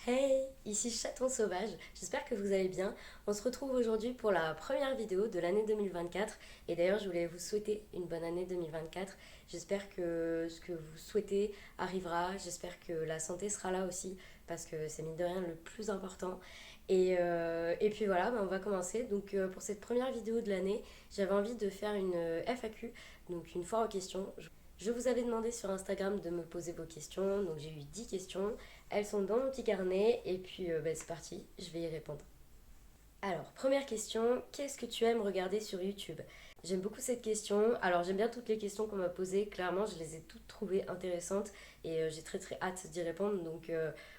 Hey, ici Chaton Sauvage, j'espère que vous allez bien. On se retrouve aujourd'hui pour la première vidéo de l'année 2024 et d'ailleurs je voulais vous souhaiter une bonne année 2024. J'espère que ce que vous souhaitez arrivera, j'espère que la santé sera là aussi parce que c'est mine de rien le plus important. Et puis voilà, on va commencer. Donc pour cette première vidéo de l'année, j'avais envie de faire une FAQ, donc une foire aux questions. Je vous avais demandé sur Instagram de me poser vos questions, donc j'ai eu 10 questions. Elles sont dans mon petit carnet et puis c'est parti, je vais y répondre. Alors, première question, qu'est-ce que tu aimes regarder sur YouTube? J'aime beaucoup cette question. Alors, j'aime bien toutes les questions qu'on m'a posées. Clairement, je les ai toutes trouvées intéressantes et j'ai très très hâte d'y répondre. Donc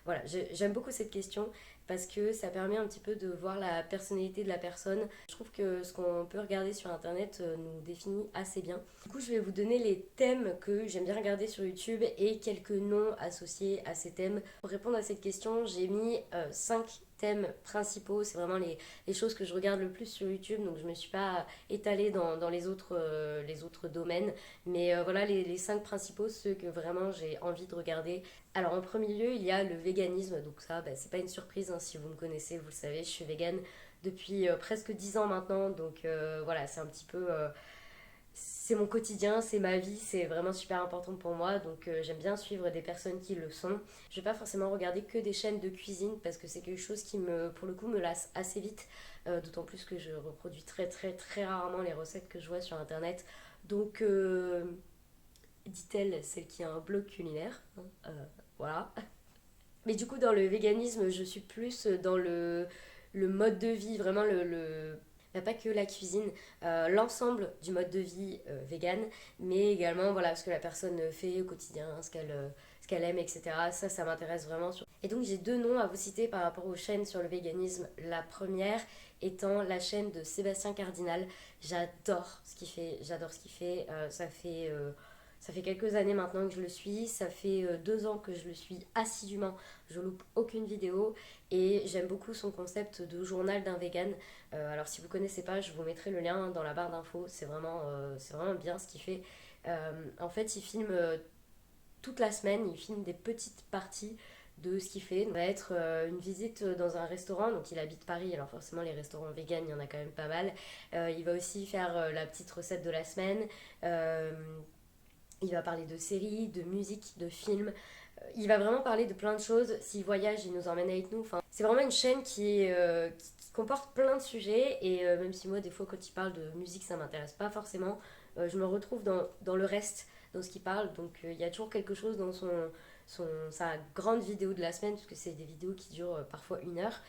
voilà, j'aime beaucoup cette question parce que ça permet un petit peu de voir la personnalité de la personne. Je trouve que ce qu'on peut regarder sur Internet nous définit assez bien. Du coup, je vais vous donner les thèmes que j'aime bien regarder sur YouTube et quelques noms associés à ces thèmes. Pour répondre à cette question, j'ai mis 5 thèmes principaux. C'est vraiment les choses que je regarde le plus sur YouTube, donc je ne me suis pas étalée dans les autres domaines, mais voilà les 5 principaux, ceux que vraiment j'ai envie de regarder. Alors en premier lieu, il y a le véganisme, donc ça, c'est pas une surprise, hein, si vous me connaissez, vous le savez, je suis végane depuis presque 10 ans maintenant, donc voilà, c'est un petit peu c'est mon quotidien, c'est ma vie, c'est vraiment super important pour moi. Donc j'aime bien suivre des personnes qui le sont. Je vais pas forcément regarder que des chaînes de cuisine parce que c'est quelque chose qui pour le coup, me lasse assez vite. D'autant plus que je reproduis très très très rarement les recettes que je vois sur internet. Donc dit-elle, celle qui a un blog culinaire, hein, voilà. Mais du coup, dans le véganisme, je suis plus dans le mode de vie, vraiment pas que la cuisine, l'ensemble du mode de vie vegan, mais également voilà, ce que la personne fait au quotidien, ce qu'elle aime, etc. Ça m'intéresse vraiment. Et donc, j'ai deux noms à vous citer par rapport aux chaînes sur le véganisme. La première étant la chaîne de Sébastien Cardinal. J'adore ce qu'il fait, j'adore ce qu'il fait. Ça fait quelques années maintenant que je le suis, ça fait 2 ans que je le suis assidûment, je loupe aucune vidéo et j'aime beaucoup son concept de journal d'un vegan. Alors si vous ne connaissez pas, je vous mettrai le lien dans la barre d'infos, c'est vraiment bien ce qu'il fait. En fait, il filme toute la semaine, il filme des petites parties de ce qu'il fait. Ça va être une visite dans un restaurant, donc il habite Paris, alors forcément les restaurants vegan, il y en a quand même pas mal. Il va aussi faire la petite recette de la semaine. Euh, il va parler de séries, de musique, de films. Il va vraiment parler de plein de choses. S'il voyage, il nous emmène avec nous. Enfin, c'est vraiment une chaîne qui comporte plein de sujets. Et même si moi, des fois, quand il parle de musique, ça m'intéresse pas forcément, je me retrouve dans le reste, dans ce qu'il parle. Donc il y a toujours quelque chose dans sa grande vidéo de la semaine, parce que c'est des vidéos qui durent parfois 1 heure.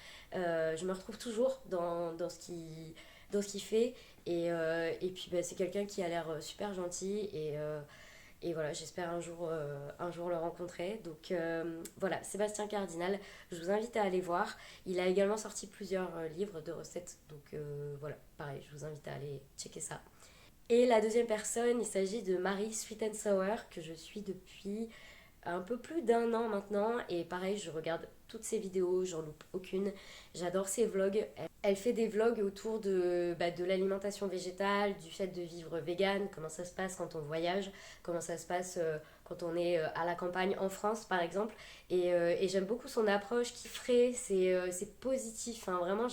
Je me retrouve toujours dans ce qu'il fait. Et puis c'est quelqu'un qui a l'air super gentil et voilà, j'espère un jour le rencontrer. Donc voilà, Sébastien Cardinal, je vous invite à aller voir. Il a également sorti plusieurs livres de recettes. Donc voilà, pareil, je vous invite à aller checker ça. Et la deuxième personne, il s'agit de Marie Sweet and Sour, que je suis depuis un peu plus d'1 an maintenant. Et pareil, je regarde toutes ses vidéos, j'en loupe aucune. J'adore ses vlogs. Elle fait des vlogs autour de l'alimentation végétale, du fait de vivre vegan, comment ça se passe quand on voyage, comment ça se passe quand on est à la campagne en France par exemple. Et j'aime beaucoup son approche qui est frais, c'est positif. Hein, vraiment,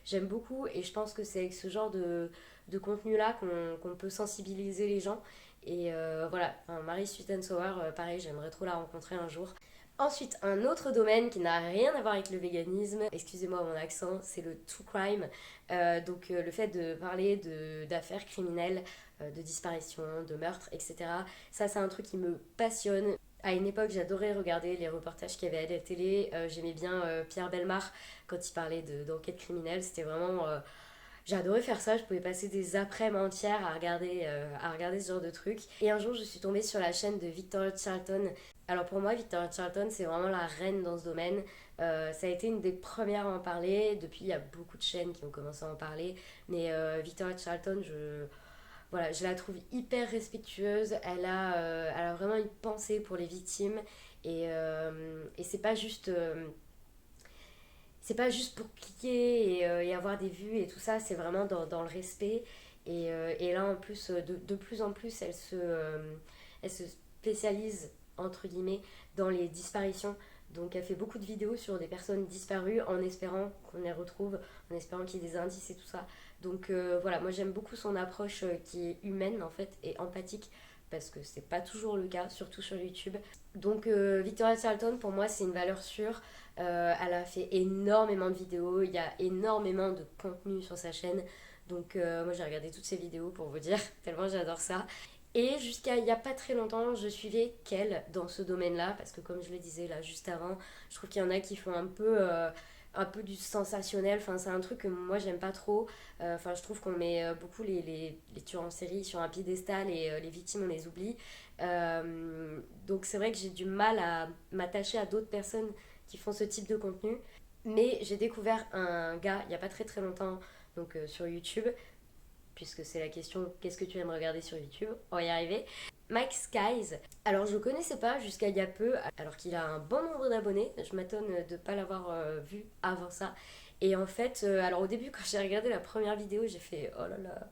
j'aime beaucoup et je pense que c'est avec ce genre de contenu-là qu'on peut sensibiliser les gens. Et voilà, enfin, Marie Sweet and Sour, pareil, j'aimerais trop la rencontrer un jour. Ensuite, un autre domaine qui n'a rien à voir avec le véganisme, excusez-moi mon accent, c'est le true crime. Donc le fait de parler d'affaires criminelles, de disparitions, de meurtres, etc. Ça, c'est un truc qui me passionne. À une époque, j'adorais regarder les reportages qu'il y avait à la télé. J'aimais bien Pierre Bellemare quand il parlait d'enquête criminelle. C'était vraiment j'ai adoré faire ça, je pouvais passer des après-midi entières à regarder ce genre de trucs. Et un jour, je suis tombée sur la chaîne de Victoria Charlton. Alors pour moi, Victoria Charlton, c'est vraiment la reine dans ce domaine. Ça a été une des premières à en parler. Depuis, il y a beaucoup de chaînes qui ont commencé à en parler. Mais Victoria Charlton, voilà, je la trouve hyper respectueuse. Elle a vraiment une pensée pour les victimes. Et c'est pas juste pour cliquer et avoir des vues et tout ça, c'est vraiment dans le respect. Et là, en plus, de plus en plus, elle se spécialise, entre guillemets, dans les disparitions Donc elle fait beaucoup de vidéos sur des personnes disparues en espérant qu'on les retrouve, en espérant qu'il y ait des indices et tout ça. Donc voilà, moi j'aime beaucoup son approche qui est humaine en fait et empathique parce que c'est pas toujours le cas, surtout sur YouTube. Donc Victoria Charlton pour moi c'est une valeur sûre. Elle a fait énormément de vidéos, il y a énormément de contenu sur sa chaîne. Donc moi j'ai regardé toutes ses vidéos pour vous dire, tellement j'adore ça. Et jusqu'à il n'y a pas très longtemps, je suivais qu'elle dans ce domaine-là, parce que comme je le disais là juste avant, je trouve qu'il y en a qui font un peu du sensationnel. Enfin, c'est un truc que moi j'aime pas trop. Enfin, je trouve qu'on met beaucoup les tueurs en série sur un piédestal et les victimes on les oublie. Donc c'est vrai que j'ai du mal à m'attacher à d'autres personnes qui font ce type de contenu. Mais j'ai découvert un gars il n'y a pas très très longtemps donc, sur YouTube puisque c'est la question qu'est-ce que tu aimes regarder sur YouTube, on va y arriver. Mike Skies. Alors je ne connaissais pas jusqu'à il y a peu, alors qu'il a un bon nombre d'abonnés, je m'étonne de ne pas l'avoir vu avant ça. Et en fait, alors au début quand j'ai regardé la première vidéo, j'ai fait oh là là,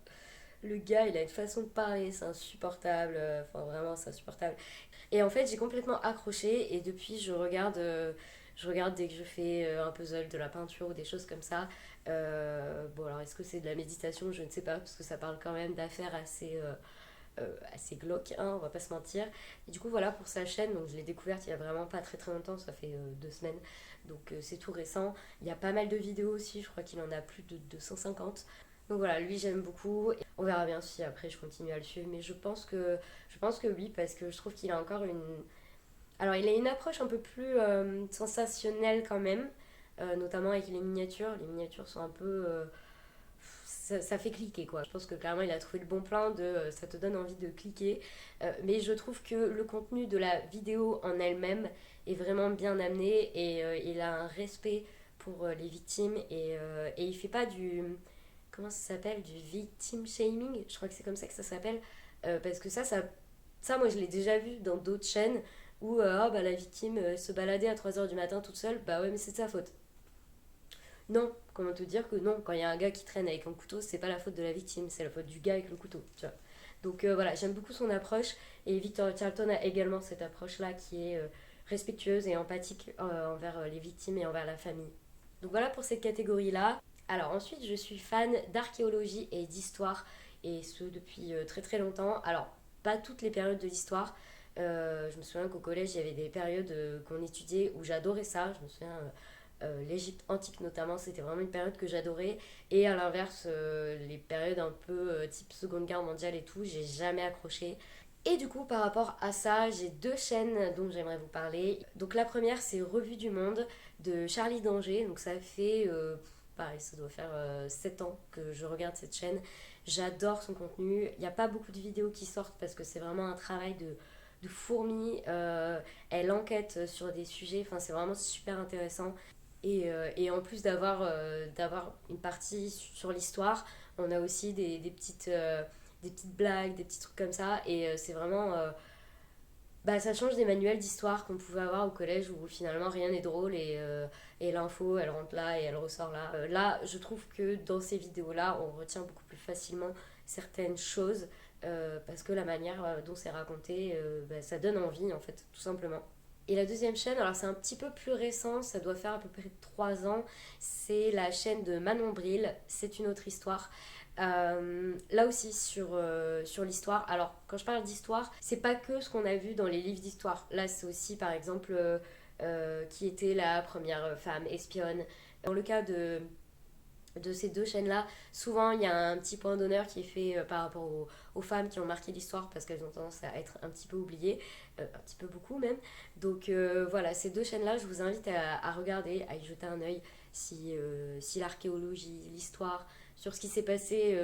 le gars il a une façon de parler, c'est insupportable, enfin vraiment c'est insupportable. Et en fait j'ai complètement accroché et depuis je regarde dès que je fais un puzzle, de la peinture ou des choses comme ça. Bon alors est-ce que c'est de la méditation? Je ne sais pas parce que ça parle quand même d'affaires assez glauques, hein, on va pas se mentir. Et du coup voilà pour sa chaîne, donc je l'ai découverte il y a vraiment pas très très longtemps, ça fait 2 semaines. Donc c'est tout récent. Il y a pas mal de vidéos aussi, je crois qu'il en a plus de 250. Donc voilà, lui j'aime beaucoup. On verra bien si après je continue à le suivre, mais je pense que oui, parce que je trouve qu'il a encore une. Alors il a une approche un peu plus sensationnelle quand même, notamment avec les miniatures. Les miniatures sont un peu. Ça fait cliquer quoi. Je pense que clairement il a trouvé le bon plan de ça te donne envie de cliquer. Mais je trouve que le contenu de la vidéo en elle-même est vraiment bien amené et il a un respect pour les victimes et il fait pas du comment ça s'appelle, du victim shaming, je crois que c'est comme ça que ça s'appelle, parce que ça moi je l'ai déjà vu dans d'autres chaînes où oh, bah, la victime se baladait à 3 heures du matin toute seule, bah ouais mais c'est de sa faute. Non, comment te dire que non, quand il y a un gars qui traîne avec un couteau, c'est pas la faute de la victime, c'est la faute du gars avec le couteau, tu vois. Donc voilà, j'aime beaucoup son approche et Victoria Charlton a également cette approche-là qui est respectueuse et empathique envers les victimes et envers la famille. Donc voilà pour cette catégorie-là. Alors ensuite, je suis fan d'archéologie et d'histoire, et ce depuis très très longtemps. Alors, pas toutes les périodes de l'histoire. Je me souviens qu'au collège, il y avait des périodes qu'on étudiait où j'adorais ça. Je me souviens, l'Égypte antique notamment, c'était vraiment une période que j'adorais. Et à l'inverse, les périodes un peu type Seconde Guerre mondiale et tout, j'ai jamais accroché. Et du coup, par rapport à ça, j'ai 2 chaînes dont j'aimerais vous parler. Donc la première, c'est Revue du Monde de Charlie Danger. Donc ça fait, pareil, ça doit faire 7 ans que je regarde cette chaîne. J'adore son contenu. Il n'y a pas beaucoup de vidéos qui sortent parce que c'est vraiment un travail de fourmi. Elle enquête sur des sujets, enfin c'est vraiment super intéressant. Et en plus d'avoir une partie sur l'histoire, on a aussi des petites blagues, des petits trucs comme ça. Et c'est vraiment. Bah, ça change des manuels d'histoire qu'on pouvait avoir au collège où finalement rien n'est drôle et l'info elle rentre là et elle ressort là. Là, je trouve que dans ces vidéos-là, on retient beaucoup plus facilement certaines choses parce que la manière dont c'est raconté, bah, ça donne envie en fait, tout simplement. Et la deuxième chaîne, alors c'est un petit peu plus récent, ça doit faire à peu près 3 ans, c'est la chaîne de Manon Bril, c'est une autre histoire. Là aussi sur l'histoire. Alors quand je parle d'histoire, c'est pas que ce qu'on a vu dans les livres d'histoire. Là c'est aussi par exemple qui était la première femme espionne. Dans le cas de ces 2 chaînes-là, souvent il y a un petit point d'honneur qui est fait par rapport aux femmes qui ont marqué l'histoire parce qu'elles ont tendance à être un petit peu oubliées, un petit peu beaucoup même. Donc voilà, ces 2 chaînes-là, je vous invite à regarder, à y jeter un œil si l'archéologie, l'histoire, sur ce qui s'est passé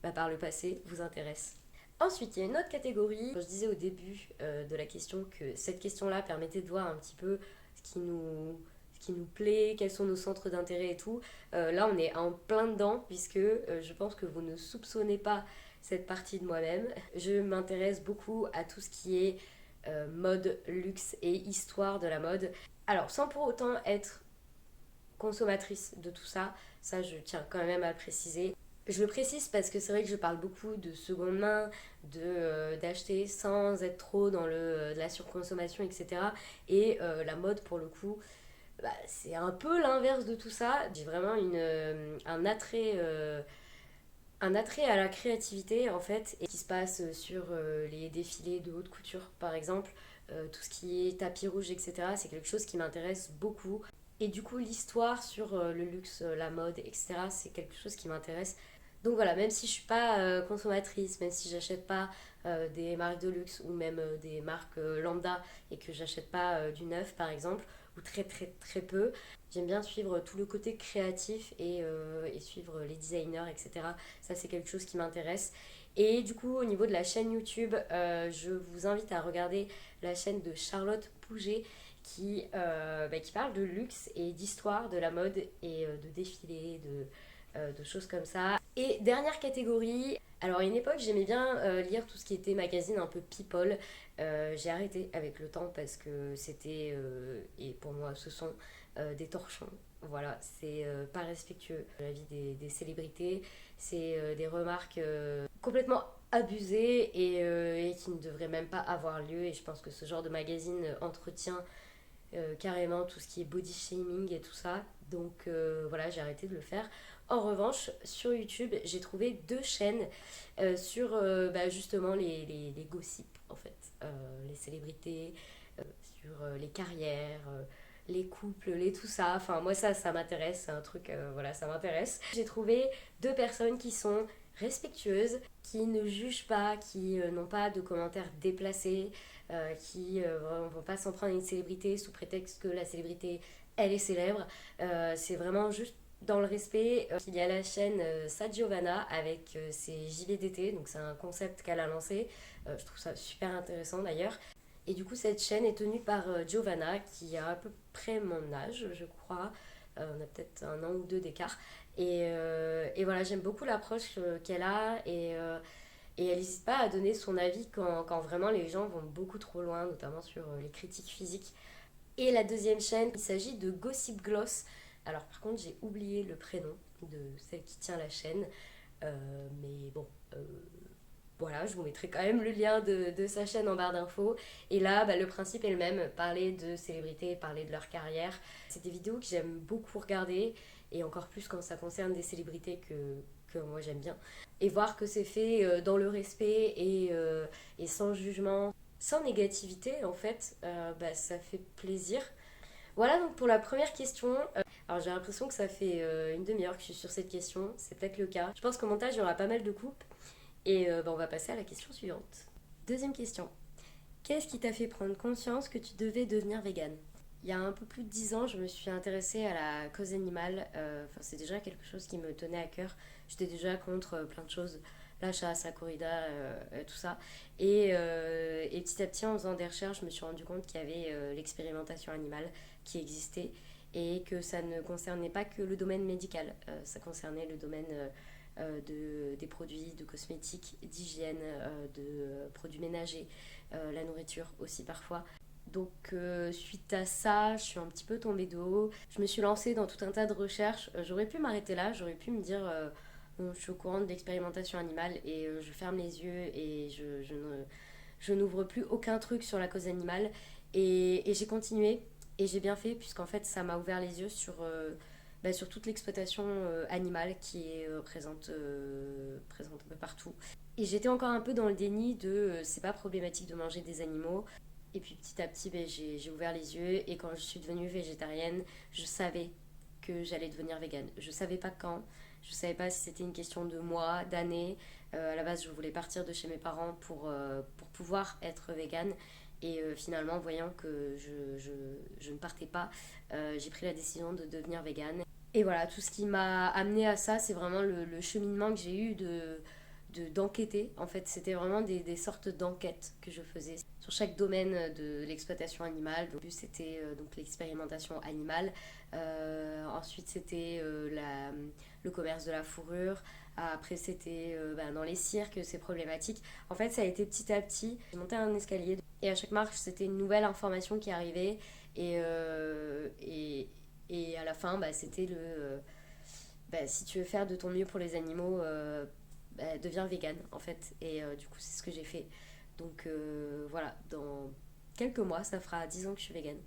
bah, par le passé vous intéresse. Ensuite, il y a une autre catégorie. Je disais au début de la question que cette question-là permettait de voir un petit peu ce qui nous plaît, quels sont nos centres d'intérêt et tout. Là, on est en plein dedans, puisque je pense que vous ne soupçonnez pas cette partie de moi-même. Je m'intéresse beaucoup à tout ce qui est mode, luxe et histoire de la mode. Alors, sans pour autant être consommatrice de tout ça, ça je tiens quand même à le préciser. Je le précise parce que c'est vrai que je parle beaucoup de seconde main, d'acheter sans être trop dans de la surconsommation, etc. Et la mode, pour le coup, bah, c'est un peu l'inverse de tout ça. J'ai vraiment un attrait à la créativité en fait, et qui se passe sur les défilés de haute couture par exemple, tout ce qui est tapis rouge, etc. C'est quelque chose qui m'intéresse beaucoup. Et du coup, l'histoire sur le luxe, la mode, etc., c'est quelque chose qui m'intéresse. Donc voilà, même si je suis pas consommatrice, même si j'achète pas des marques de luxe ou même des marques lambda et que j'achète pas du neuf par exemple, ou très très très peu, j'aime bien suivre tout le côté créatif et suivre les designers, etc. Ça, c'est quelque chose qui m'intéresse. Et du coup, au niveau de la chaîne YouTube, je vous invite à regarder la chaîne de Charlotte Pouget qui parle de luxe et d'histoire de la mode et de défilés, de choses comme ça. Et dernière catégorie, alors à une époque j'aimais bien lire tout ce qui était magazine un peu people. J'ai arrêté avec le temps parce que c'était, et pour moi ce sont des torchons. Voilà, c'est pas respectueux de la vie des célébrités, c'est des remarques complètement abusées et qui ne devraient même pas avoir lieu. Et je pense que ce genre de magazine entretient carrément tout ce qui est body shaming et tout ça. Donc voilà, j'ai arrêté de le faire. En revanche, sur YouTube, j'ai trouvé deux chaînes sur justement les gossips, en fait. Les célébrités, sur les carrières, les couples, les tout ça. Enfin, moi, ça m'intéresse. C'est un truc, voilà, ça m'intéresse. J'ai trouvé deux personnes qui sont respectueuses, qui ne jugent pas, qui n'ont pas de commentaires déplacés, qui ne vont pas s'en prendre à une célébrité sous prétexte que la célébrité, elle est célèbre. C'est vraiment juste dans le respect. Il y a la chaîne Sa Giovanna avec ses gilets d'été, donc c'est un concept qu'elle a lancé. Je trouve ça super intéressant d'ailleurs. Et du coup, cette chaîne est tenue par Giovanna, qui a à peu près mon âge, je crois. On a peut-être un an ou deux d'écart. Et voilà, j'aime beaucoup l'approche qu'elle a. Et elle n'hésite pas à donner son avis quand vraiment les gens vont beaucoup trop loin, notamment sur les critiques physiques. Et la deuxième chaîne, il s'agit de Gossip Gloss. Alors par contre, j'ai oublié le prénom de celle qui tient la chaîne. Mais bon, voilà, je vous mettrai quand même le lien de sa chaîne en barre d'infos. Et là, le principe est le même, parler de célébrités, parler de leur carrière. C'est des vidéos que j'aime beaucoup regarder, et encore plus quand ça concerne des célébrités que moi j'aime bien. Et voir que c'est fait dans le respect et sans jugement, sans négativité en fait, ça fait plaisir. Voilà donc pour la première question. Alors j'ai l'impression que ça fait une demi-heure que je suis sur cette question, c'est peut-être le cas. Je pense qu'au montage il y aura pas mal de coupes. Et on va passer à la question suivante. Deuxième question. Qu'est-ce qui t'a fait prendre conscience que tu devais devenir végane? Il y a un peu plus de 10 ans, je me suis intéressée à la cause animale. C'est déjà quelque chose qui me tenait à cœur. J'étais déjà contre plein de choses, la chasse, la corrida, tout ça. Et petit à petit, en faisant des recherches, je me suis rendu compte qu'il y avait l'expérimentation animale qui existait et que ça ne concernait pas que le domaine médical. Ça concernait le domaine des produits, de cosmétiques, d'hygiène, de produits ménagers, la nourriture aussi parfois. Donc suite à ça, je suis un petit peu tombée de haut. Je me suis lancée dans tout un tas de recherches. J'aurais pu m'arrêter là, j'aurais pu me dire bon, je suis au courant de l'expérimentation animale et je ferme les yeux et je n'ouvre plus aucun truc sur la cause animale. Et j'ai continué et j'ai bien fait puisqu'en fait ça m'a ouvert les yeux sur toute l'exploitation animale qui est présente un peu partout. Et j'étais encore un peu dans le déni de c'est pas problématique de manger des animaux. Et puis petit à petit, j'ai ouvert les yeux et quand je suis devenue végétarienne, je savais que j'allais devenir végane. Je savais pas quand, je savais pas si c'était une question de mois, d'années. À la base, je voulais partir de chez mes parents pour pouvoir être végane. Et finalement, voyant que je ne partais pas, j'ai pris la décision de devenir végane. Et voilà, tout ce qui m'a amené à ça, c'est vraiment le cheminement que j'ai eu d'enquêter. En fait, c'était vraiment des sortes d'enquêtes que je faisais sur chaque domaine de l'exploitation animale. Donc, c'était donc l'expérimentation animale. Ensuite, c'était le commerce de la fourrure. Après, c'était dans les cirques, c'est problématique. En fait, ça a été petit à petit. J'ai monté un escalier et à chaque marche, c'était une nouvelle information qui arrivait. Et, euh, et, et à la fin, c'était bah, si tu veux faire de ton mieux pour les animaux, bah, deviens vegan en fait. Et du coup, c'est ce que j'ai fait. Donc voilà, dans quelques mois, ça fera 10 ans que je suis vegan.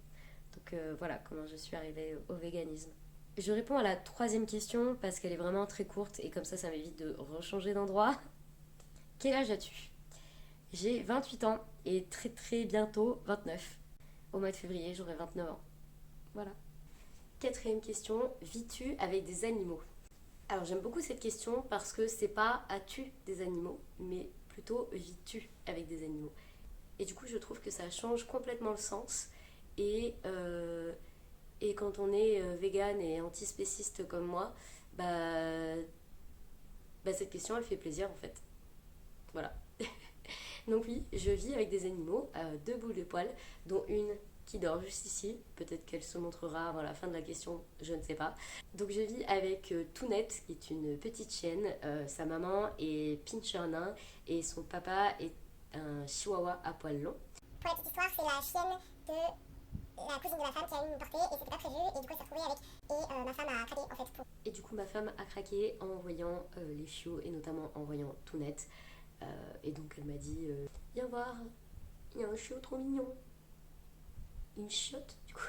Donc voilà comment je suis arrivée au véganisme. Je réponds à la troisième question parce qu'elle est vraiment très courte et comme ça m'évite de rechanger d'endroit. Quel âge as-tu? J'ai 28 ans et très très bientôt 29. Au mois de février, j'aurai 29 ans. Voilà. Quatrième question, vis-tu avec des animaux? Alors j'aime beaucoup cette question parce que c'est pas as-tu des animaux, mais plutôt vis-tu avec des animaux. Et du coup, je trouve que ça change complètement le sens. Et, euh, et quand on est vegan et antispéciste comme moi, bah, cette question, elle fait plaisir en fait. Voilà. Donc oui, je vis avec des animaux, deux boules de poils, dont une qui dort juste ici. Peut-être qu'elle se montrera avant la fin de la question, je ne sais pas. Donc je vis avec Tounette, qui est une petite chienne. Sa maman est Pinscher nain et son papa est un chihuahua à poils longs. Pour la petite histoire, c'est la chienne de la cousine de ma femme qui a eu une portée et c'était pas prévu et du coup elle s'est retrouvée avec et ma femme a craqué en fait pour... Et du coup ma femme a craqué en voyant les chiots et notamment en voyant Tounette. Et donc elle m'a dit viens voir, il y a un chiot trop mignon. Une chiotte du coup.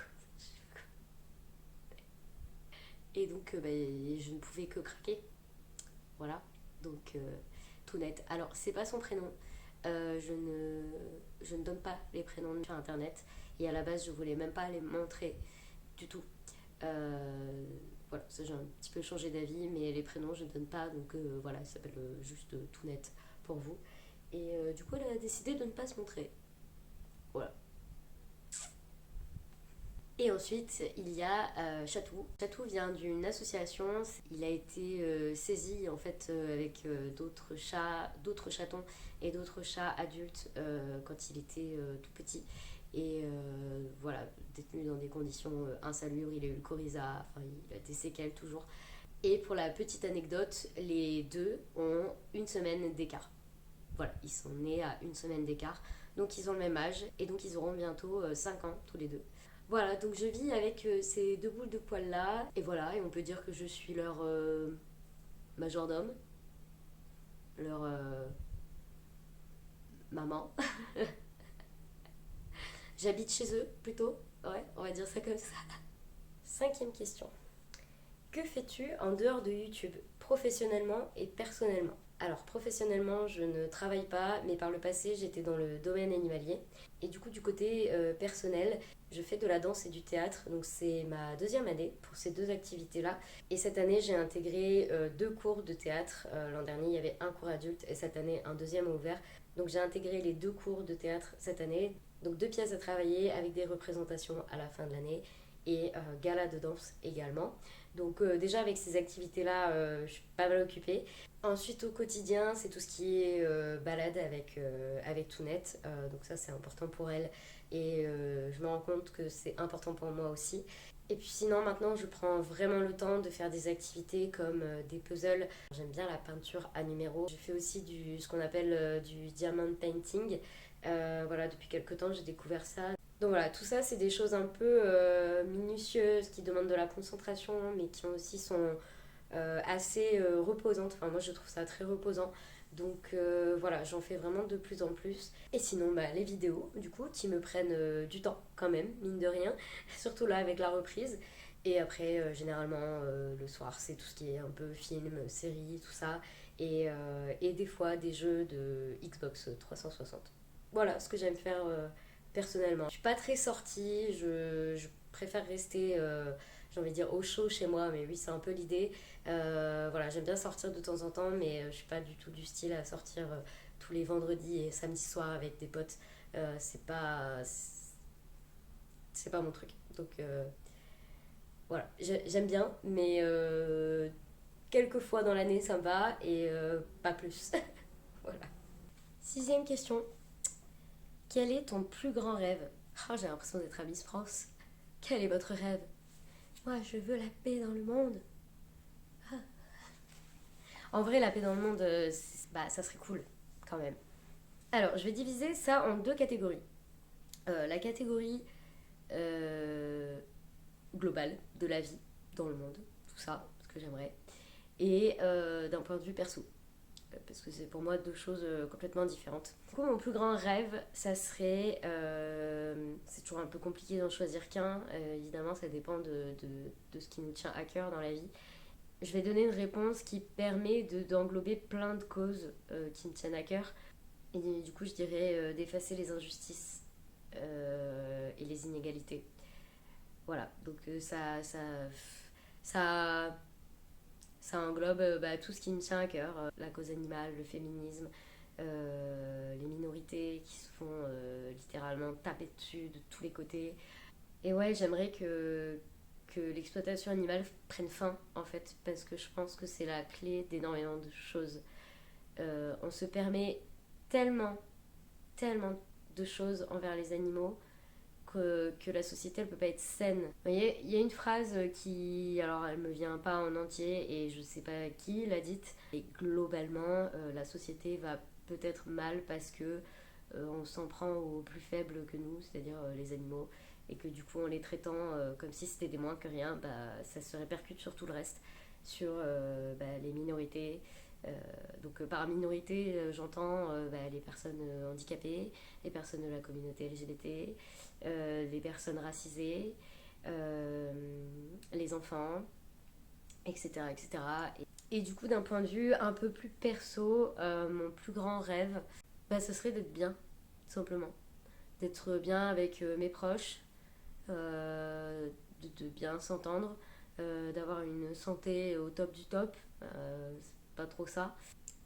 Et donc bah, je ne pouvais que craquer. Voilà. Donc Tounette. Alors c'est pas son prénom. Je ne donne pas les prénoms sur internet. Et à la base je voulais même pas les montrer du tout. Voilà, ça j'ai un petit peu changé d'avis, mais les prénoms je ne donne pas, donc voilà, il s'appelle juste Tounette pour vous. Et du coup elle a décidé de ne pas se montrer. Voilà. Et ensuite, il y a Chatou. Chatou vient d'une association. Il a été saisi en fait avec d'autres chatons et d'autres chats adultes quand il était tout petit. Et voilà, détenu dans des conditions insalubres. Il a eu le coryza, enfin il a des séquelles toujours. Et pour la petite anecdote, les deux ont une semaine d'écart. Voilà, ils sont nés à une semaine d'écart. Donc ils ont le même âge et donc ils auront bientôt 5 ans tous les deux. Voilà, donc je vis avec ces deux boules de poils là. Et voilà, et on peut dire que je suis leur majordome, leur maman. J'habite chez eux plutôt. Ouais, on va dire ça comme ça. Cinquième question. Que fais-tu en dehors de YouTube, professionnellement et personnellement? Alors professionnellement, je ne travaille pas, mais par le passé, j'étais dans le domaine animalier. Et du coup, du côté personnel, je fais de la danse et du théâtre. Donc c'est ma deuxième année pour ces deux activités-là. Et cette année, j'ai intégré deux cours de théâtre. L'an dernier, il y avait un cours adulte et cette année, un deuxième ouvert. Donc j'ai intégré les deux cours de théâtre cette année. Donc deux pièces à travailler avec des représentations à la fin de l'année et gala de danse également. Donc déjà avec ces activités-là, je suis pas mal occupée. Ensuite au quotidien, c'est tout ce qui est balade avec Tounette. Donc ça c'est important pour elle et je me rends compte que c'est important pour moi aussi. Et puis sinon maintenant je prends vraiment le temps de faire des activités comme des puzzles. J'aime bien la peinture à numéros. Je fais aussi ce qu'on appelle du diamond painting. Voilà, depuis quelques temps j'ai découvert ça. Donc voilà, tout ça, c'est des choses un peu minutieuses qui demandent de la concentration, mais qui aussi sont assez reposantes. Enfin, moi, je trouve ça très reposant. Donc voilà, j'en fais vraiment de plus en plus. Et sinon, bah, les vidéos, du coup, qui me prennent du temps quand même, mine de rien. Surtout là, avec la reprise. Et après, généralement, le soir, c'est tout ce qui est un peu film, série, tout ça. Et des fois, des jeux de Xbox 360. Voilà ce que j'aime faire personnellement. Je suis pas très sortie, je préfère rester, j'ai envie de dire, au chaud chez moi, mais oui, c'est un peu l'idée. Voilà, j'aime bien sortir de temps en temps, mais je suis pas du tout du style à sortir tous les vendredis et samedis soirs avec des potes. C'est pas mon truc. Donc voilà, j'aime bien, mais quelques fois dans l'année ça me va et pas plus. Voilà. Sixième question. Quel est ton plus grand rêve? Oh, j'ai l'impression d'être à Miss France. Quel est votre rêve? Moi, je veux la paix dans le monde. Ah. En vrai, la paix dans le monde, bah, ça serait cool, quand même. Alors, je vais diviser ça en deux catégories. La catégorie globale de la vie dans le monde, tout ça, ce que j'aimerais. et d'un point de vue perso. Parce que c'est pour moi deux choses complètement différentes. Du coup, mon plus grand rêve, ça serait... c'est toujours un peu compliqué d'en choisir qu'un. Évidemment, ça dépend de ce qui nous tient à cœur dans la vie. Je vais donner une réponse qui permet d'englober plein de causes qui me tiennent à cœur. Et du coup, je dirais d'effacer les injustices et les inégalités. Voilà, donc ça, ça englobe tout ce qui me tient à cœur, la cause animale, le féminisme, les minorités qui se font littéralement taper dessus de tous les côtés. Et ouais, j'aimerais que l'exploitation animale prenne fin, en fait, parce que je pense que c'est la clé d'énormément de choses. On se permet tellement, tellement de choses envers les animaux que la société elle peut pas être saine. Il y a une phrase qui, alors elle me vient pas en entier et je sais pas qui l'a dite, et globalement la société va peut-être mal parce que on s'en prend aux plus faibles que nous, c'est-à-dire les animaux, et que du coup en les traitant comme si c'était des moins que rien, ça se répercute sur tout le reste, sur les minorités. Par minorité, j'entends les personnes handicapées, les personnes de la communauté LGBT, les personnes racisées, les enfants, etc. etc. Et du coup, d'un point de vue un peu plus perso, mon plus grand rêve, ce serait d'être bien, tout simplement. D'être bien avec mes proches, de bien s'entendre, d'avoir une santé au top du top, c'est pas trop ça.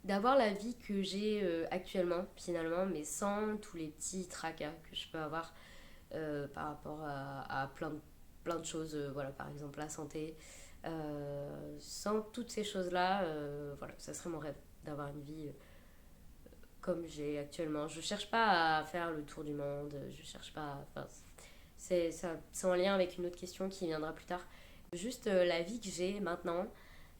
D'avoir la vie que j'ai actuellement, finalement, mais sans tous les petits tracas que je peux avoir par rapport à plein de choses, voilà, par exemple la santé. Sans toutes ces choses-là, voilà, ça serait mon rêve d'avoir une vie comme j'ai actuellement. Je cherche pas à faire le tour du monde, je cherche pas. Enfin, c'est en lien avec une autre question qui viendra plus tard. Juste la vie que j'ai maintenant,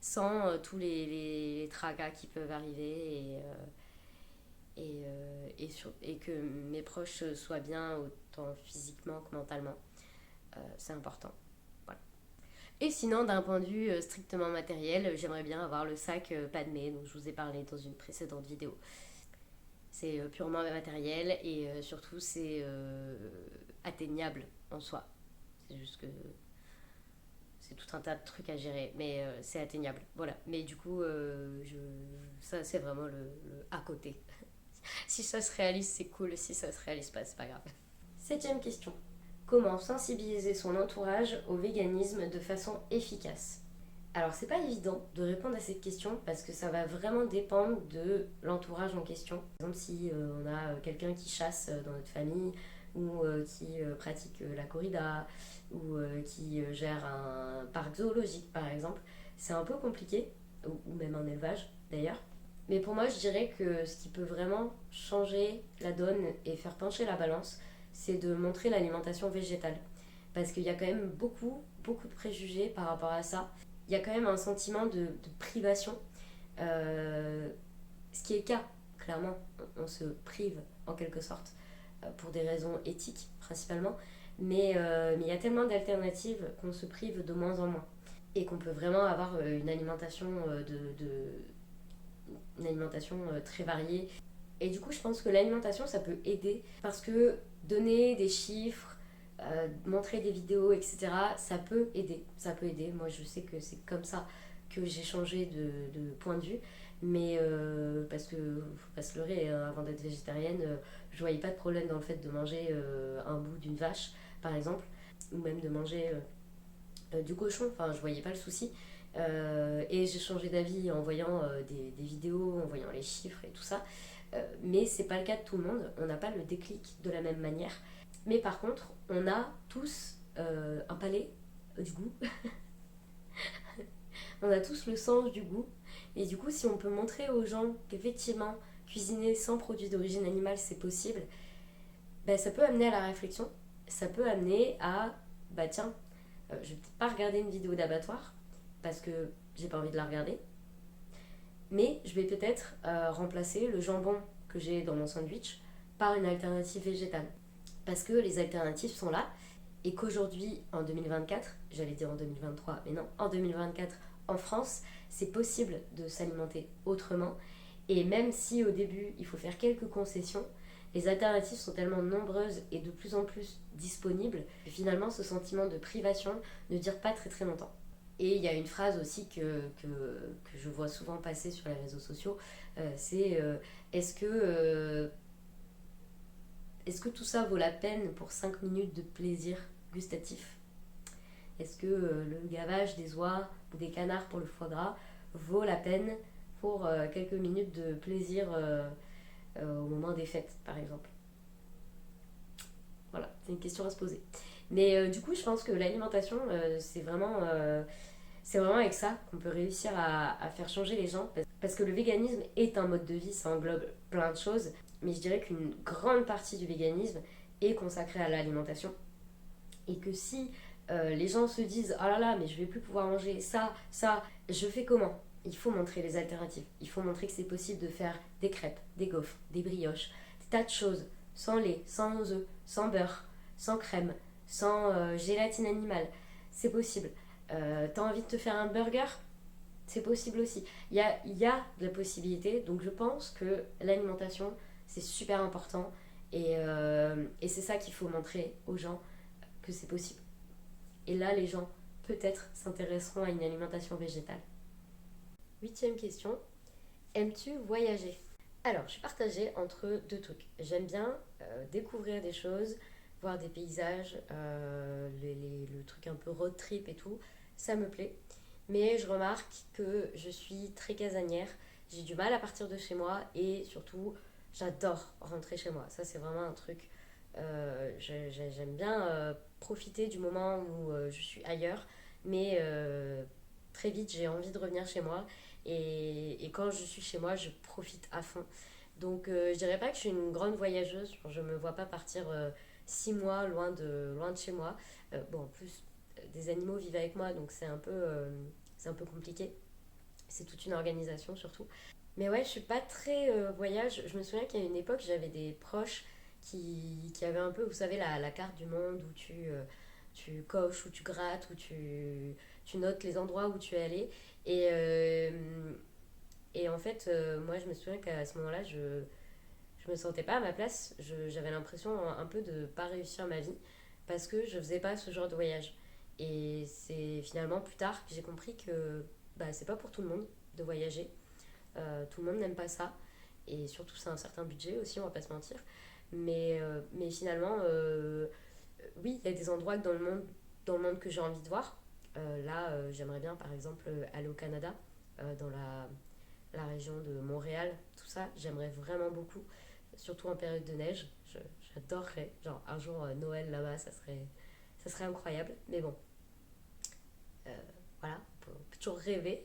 sans tous les tracas qui peuvent arriver et que mes proches soient bien autant physiquement que mentalement. C'est important. Voilà. Et sinon, d'un point de vue strictement matériel, j'aimerais bien avoir le sac Padmé dont je vous ai parlé dans une précédente vidéo. C'est purement matériel et surtout c'est atteignable en soi. C'est juste que c'est tout un tas de trucs à gérer, mais c'est atteignable. Voilà. Mais du coup, ça c'est vraiment le à côté. Si ça se réalise, c'est cool. Si ça se réalise pas, c'est pas grave. Septième question. Comment sensibiliser son entourage au véganisme de façon efficace? Alors c'est pas évident de répondre à cette question parce que ça va vraiment dépendre de l'entourage en question. Par exemple si on a quelqu'un qui chasse dans notre famille ou qui pratique la corrida ou qui gère un parc zoologique par exemple, c'est un peu compliqué, ou même un élevage d'ailleurs. Mais pour moi je dirais que ce qui peut vraiment changer la donne et faire pencher la balance, c'est de montrer l'alimentation végétale. Parce qu'il y a quand même beaucoup de préjugés par rapport à ça. Il y a quand même un sentiment de privation, ce qui est le cas, clairement. On se prive en quelque sorte pour des raisons éthiques principalement, mais il y a tellement d'alternatives qu'on se prive de moins en moins et qu'on peut vraiment avoir une alimentation, une alimentation très variée. Et du coup, je pense que l'alimentation, ça peut aider parce que donner des chiffres, montrer des vidéos, etc., ça peut aider. Ça peut aider. Moi, je sais que c'est comme ça que j'ai changé de point de vue. Mais parce que, faut pas se leurrer, avant d'être végétarienne, je voyais pas de problème dans le fait de manger un bout d'une vache, par exemple, ou même de manger du cochon. Enfin, je voyais pas le souci. Et j'ai changé d'avis en voyant des vidéos, en voyant les chiffres et tout ça. Mais c'est pas le cas de tout le monde. On n'a pas le déclic de la même manière. Mais par contre, on a tous un palais du goût. On a tous le sens du goût. Et du coup, si on peut montrer aux gens qu'effectivement, cuisiner sans produits d'origine animale, c'est possible, ça peut amener à la réflexion. Ça peut amener à, tiens, je vais peut-être pas regarder une vidéo d'abattoir, parce que j'ai pas envie de la regarder. Mais je vais peut-être remplacer le jambon que j'ai dans mon sandwich par une alternative végétale. Parce que les alternatives sont là et qu'aujourd'hui, en 2024, j'allais dire en 2023, mais non, en 2024, en France, c'est possible de s'alimenter autrement. Et même si au début, il faut faire quelques concessions, les alternatives sont tellement nombreuses et de plus en plus disponibles que finalement, ce sentiment de privation ne dure pas très très longtemps. Et il y a une phrase aussi que je vois souvent passer sur les réseaux sociaux, c'est est-ce que, euh, est-ce que tout ça vaut la peine pour 5 minutes de plaisir gustatif? Est-ce que le gavage des oies ou des canards pour le foie gras vaut la peine pour quelques minutes de plaisir au moment des fêtes, par exemple? Voilà, c'est une question à se poser. Mais du coup, je pense que l'alimentation, c'est vraiment avec ça qu'on peut réussir à faire changer les gens. Parce que le véganisme est un mode de vie, ça englobe plein de choses. Mais je dirais qu'une grande partie du véganisme est consacrée à l'alimentation. Et que si les gens se disent oh là là, mais je vais plus pouvoir manger ça, ça, je fais comment? Il faut montrer les alternatives. Il faut montrer que c'est possible de faire des crêpes, des gaufres, des brioches, des tas de choses, sans lait, sans œufs, sans beurre, sans crème, sans gélatine animale. C'est possible. T'as envie de te faire un burger? C'est possible aussi. Il y a de la possibilité, donc je pense que l'alimentation, c'est super important. Et c'est ça qu'il faut montrer aux gens, que c'est possible. Et là, les gens, peut-être, s'intéresseront à une alimentation végétale. Huitième question. Aimes-tu voyager? Alors, je suis partagée entre deux trucs. J'aime bien découvrir des choses, voir des paysages, le truc un peu road trip et tout. Ça me plaît. Mais je remarque que je suis très casanière. J'ai du mal à partir de chez moi et surtout, j'adore rentrer chez moi. Ça, c'est vraiment un truc. J'aime bien profiter du moment où je suis ailleurs, mais très vite, j'ai envie de revenir chez moi. Et quand je suis chez moi, je profite à fond. Donc, je dirais pas que je suis une grande voyageuse. Je me vois pas partir 6 mois loin de chez moi. Bon, en plus, des animaux vivent avec moi, donc c'est un peu compliqué. C'est toute une organisation surtout. Mais ouais, je suis pas très voyage. Je me souviens qu'à une époque, j'avais des proches qui avaient un peu, vous savez, la carte du monde où tu coches, où tu grattes, où tu notes les endroits où tu es allé. Et en fait, moi, je me souviens qu'à ce moment-là, je me sentais pas à ma place. J'avais l'impression un peu de pas réussir ma vie parce que je faisais pas ce genre de voyage. Et c'est finalement plus tard que j'ai compris que bah, c'est pas pour tout le monde de voyager. Tout le monde n'aime pas ça. Et surtout, c'est un certain budget aussi, on va pas se mentir. Mais finalement, oui, il y a des endroits dans le monde que j'ai envie de voir. Là, j'aimerais bien, par exemple, aller au Canada, dans la région de Montréal, tout ça. J'aimerais vraiment beaucoup, surtout en période de neige. J'adorerais. Genre, un jour, Noël là-bas, ça serait incroyable. Mais bon, euh, voilà, on peut toujours rêver.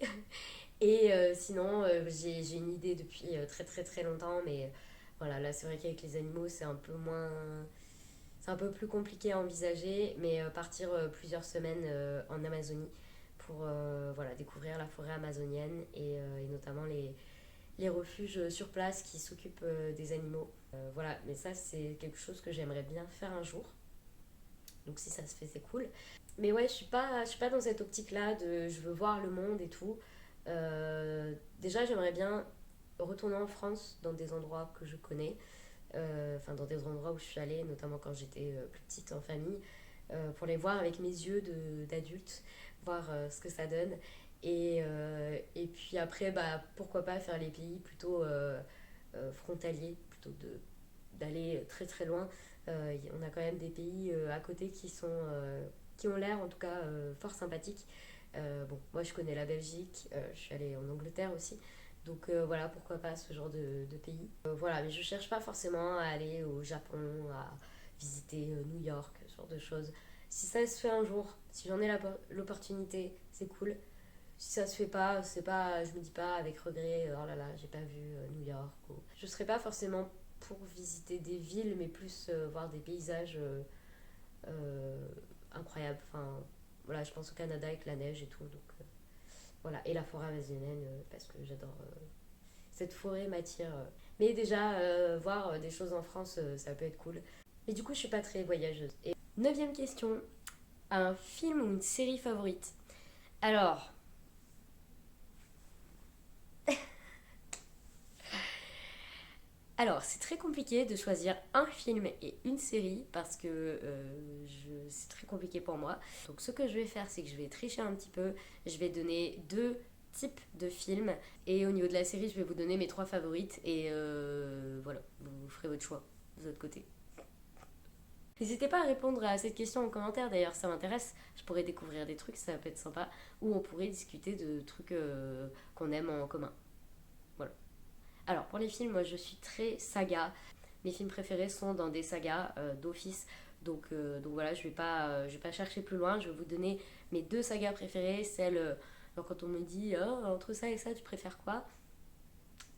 Et sinon, j'ai une idée depuis très très très longtemps, mais voilà, là c'est vrai qu'avec les animaux c'est un peu moins. C'est un peu plus compliqué à envisager, mais partir plusieurs semaines en Amazonie pour voilà, découvrir la forêt amazonienne et notamment les refuges sur place qui s'occupent des animaux. Voilà, mais ça c'est quelque chose que j'aimerais bien faire un jour. Donc si ça se fait, c'est cool. Mais ouais, je suis pas dans cette optique-là de je veux voir le monde et tout. Déjà, j'aimerais bien retourner en France dans des endroits que je connais. Enfin, dans des endroits où je suis allée, notamment quand j'étais plus petite en famille, pour les voir avec mes yeux d'adulte, voir ce que ça donne. Et puis après, bah, pourquoi pas faire les pays plutôt frontaliers, plutôt d'aller très très loin. On a quand même des pays à côté qui ont l'air en tout cas fort sympathiques. Bon, moi je connais la Belgique, je suis allée en Angleterre aussi. Donc voilà, pourquoi pas ce genre de pays. Voilà, mais je cherche pas forcément à aller au Japon, à visiter New York, ce genre de choses. Si ça se fait un jour, si j'en ai l'opportunité, c'est cool. Si ça se fait pas, c'est pas, je me dis pas avec regret, oh là là, j'ai pas vu New York. Je serais pas forcément pour visiter des villes, mais plus voir des paysages euh, incroyables. Enfin, voilà, je pense au Canada avec la neige et tout. Donc voilà, et la forêt amazonienne, parce que j'adore cette forêt m'attire. Mais déjà, voir des choses en France, ça peut être cool. Mais du coup, je suis pas très voyageuse. Neuvième question. Un film ou une série favorite? Alors, c'est très compliqué de choisir un film et une série parce que c'est très compliqué pour moi. Donc ce que je vais faire, c'est que je vais tricher un petit peu. Je vais donner deux types de films et au niveau de la série, je vais vous donner mes trois favorites et voilà, vous ferez votre choix de votre côté. N'hésitez pas à répondre à cette question en commentaire, d'ailleurs ça m'intéresse, je pourrais découvrir des trucs, ça peut être sympa, ou on pourrait discuter de trucs qu'on aime en commun. Voilà. Alors pour les films, moi je suis très saga. Mes films préférés sont dans des sagas d'office. Donc voilà, je vais pas chercher plus loin. Je vais vous donner mes deux sagas préférées. Celles, quand on me dit oh, entre ça et ça, tu préfères quoi?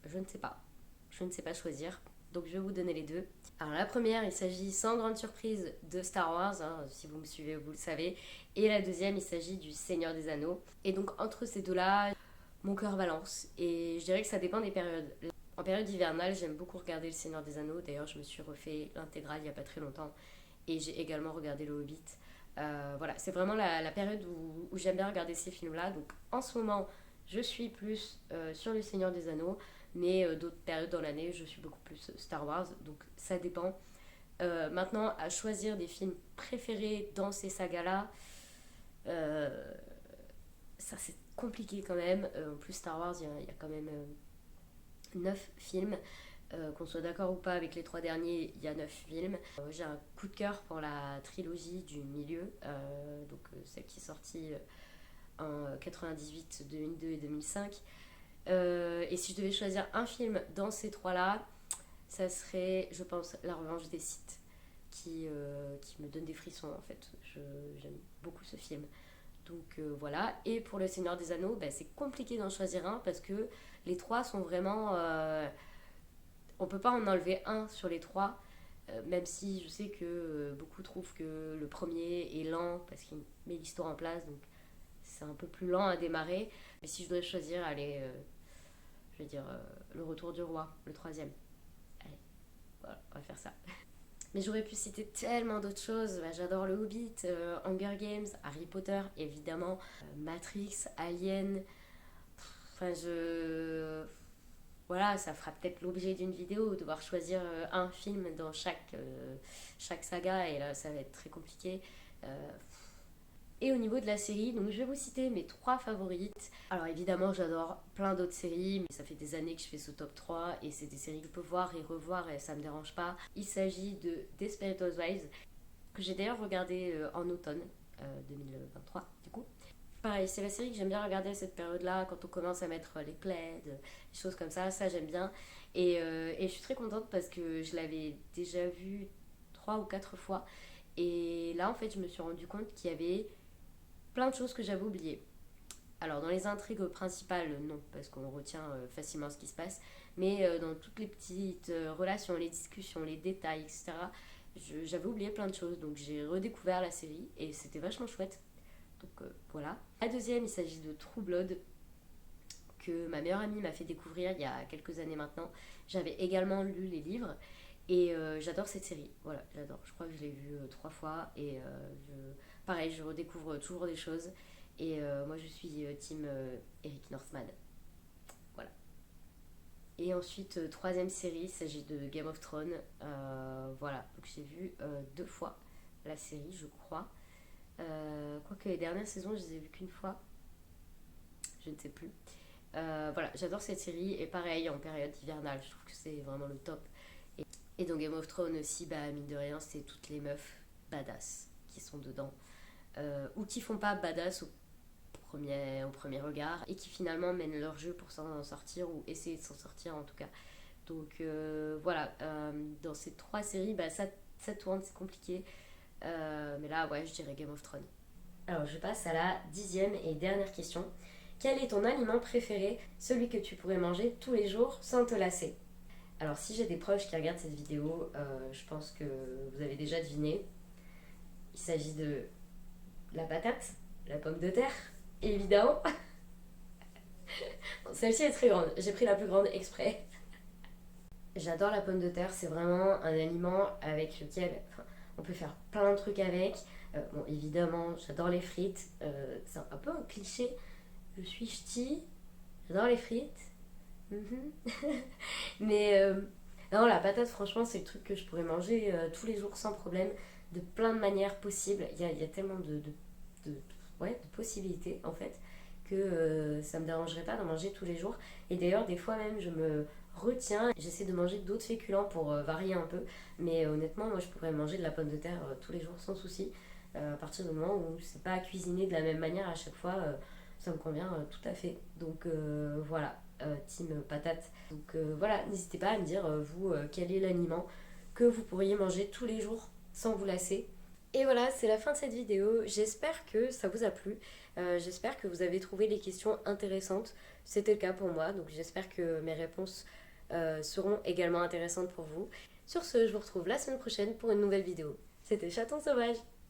Je ne sais pas. Je ne sais pas choisir. Donc je vais vous donner les deux. Alors la première, il s'agit sans grande surprise de Star Wars, hein, si vous me suivez, vous le savez. Et la deuxième, il s'agit du Seigneur des Anneaux. Et donc entre ces deux-là, mon cœur balance. Et je dirais que ça dépend des périodes. En période hivernale, j'aime beaucoup regarder Le Seigneur des Anneaux. D'ailleurs, je me suis refait l'intégrale il n'y a pas très longtemps. Et j'ai également regardé Le Hobbit. Voilà, c'est vraiment la période où j'aime bien regarder ces films-là. Donc en ce moment, je suis plus sur Le Seigneur des Anneaux. Mais d'autres périodes dans l'année, je suis beaucoup plus Star Wars. Donc ça dépend. Maintenant, à choisir des films préférés dans ces sagas-là, ça c'est compliqué quand même. En plus, Star Wars, il y a quand même 9 films. Qu'on soit d'accord ou pas avec les trois derniers, il y a 9 films. J'ai un coup de cœur pour la trilogie du milieu, celle qui est sortie en 98, 2002 et 2005. Et si je devais choisir un film dans ces trois-là, ça serait, je pense, La Revanche des Sith, qui me donne des frissons en fait. J'aime beaucoup ce film. Donc voilà. Et pour Le Seigneur des Anneaux, c'est compliqué d'en choisir un parce que les trois sont vraiment... on peut pas en enlever un sur les trois, même si je sais que beaucoup trouvent que le premier est lent parce qu'il met l'histoire en place, donc c'est un peu plus lent à démarrer. Mais si je dois choisir, allez, je vais dire Le Retour du Roi, le troisième. Allez, voilà, on va faire ça. Mais j'aurais pu citer tellement d'autres choses. J'adore Le Hobbit, Hunger Games, Harry Potter, évidemment, Matrix, Alien. Enfin, voilà, ça fera peut-être l'objet d'une vidéo, devoir choisir un film dans chaque saga, et là, ça va être très compliqué. Et au niveau de la série, donc je vais vous citer mes trois favorites. Alors évidemment, j'adore plein d'autres séries, mais ça fait des années que je fais ce top 3 et c'est des séries que je peux voir et revoir et ça me dérange pas. Il s'agit de Desperate Housewives, que j'ai d'ailleurs regardé en automne 2023 du coup. Pareil, c'est la série que j'aime bien regarder à cette période-là, quand on commence à mettre les plaids, des choses comme ça j'aime bien. Et je suis très contente parce que je l'avais déjà vue 3 ou 4 fois. Et là, en fait, je me suis rendu compte qu'il y avait plein de choses que j'avais oubliées. Alors, dans les intrigues principales, non, parce qu'on retient facilement ce qui se passe, mais dans toutes les petites relations, les discussions, les détails, etc., j'avais oublié plein de choses. Donc, j'ai redécouvert la série et c'était vachement chouette. Donc voilà. La deuxième, il s'agit de True Blood, que ma meilleure amie m'a fait découvrir il y a quelques années maintenant. J'avais également lu les livres et j'adore cette série. Voilà, j'adore. Je crois que je l'ai vue 3 fois et pareil, je redécouvre toujours des choses. Et moi, je suis team Eric Northman. Voilà. Et ensuite, troisième série, il s'agit de Game of Thrones. Voilà, donc j'ai vu 2 fois la série, je crois. Quoique les dernières saisons, je les ai vues qu'une fois. Je ne sais plus. Voilà, j'adore cette série. Et pareil, en période hivernale, je trouve que c'est vraiment le top. Et dans Game of Thrones aussi, mine de rien, c'est toutes les meufs badass qui sont dedans. Ou qui font pas badass au premier regard. Et qui finalement mènent leur jeu pour s'en sortir. Ou essayer de s'en sortir en tout cas. Donc voilà, dans ces 3 séries, ça tourne, c'est compliqué. Mais là, ouais, je dirais Game of Thrones. Alors, je passe à la 10e et dernière question. Quel est ton aliment préféré, celui que tu pourrais manger tous les jours sans te lasser? Alors, si j'ai des proches qui regardent cette vidéo, je pense que vous avez déjà deviné. Il s'agit de la patate, la pomme de terre, évidemment. Bon, celle-ci est très grande, j'ai pris la plus grande exprès. J'adore la pomme de terre, c'est vraiment un aliment avec lequel... on peut faire plein de trucs avec. Bon, évidemment, j'adore les frites, c'est un peu un cliché, je suis ch'ti, j'adore les frites. Mhm. Mais non, la patate, franchement, c'est le truc que je pourrais manger tous les jours sans problème, de plein de manières possibles. Il y a tellement de, ouais, de possibilités, en fait, que ça me dérangerait pas d'en manger tous les jours. Et d'ailleurs, des fois même, je me retiens, j'essaie de manger d'autres féculents pour varier un peu. Mais honnêtement, moi, je pourrais manger de la pomme de terre tous les jours sans souci. À partir du moment où c'est pas cuisiné de la même manière à chaque fois, ça me convient tout à fait. Donc voilà, team patate. Donc voilà, n'hésitez pas à me dire, vous, quel est l'aliment que vous pourriez manger tous les jours sans vous lasser. Et voilà, c'est la fin de cette vidéo. J'espère que ça vous a plu. J'espère que vous avez trouvé les questions intéressantes. C'était le cas pour moi, donc j'espère que mes réponses seront également intéressantes pour vous. Sur ce, je vous retrouve la semaine prochaine pour une nouvelle vidéo. C'était Chaton Sauvage.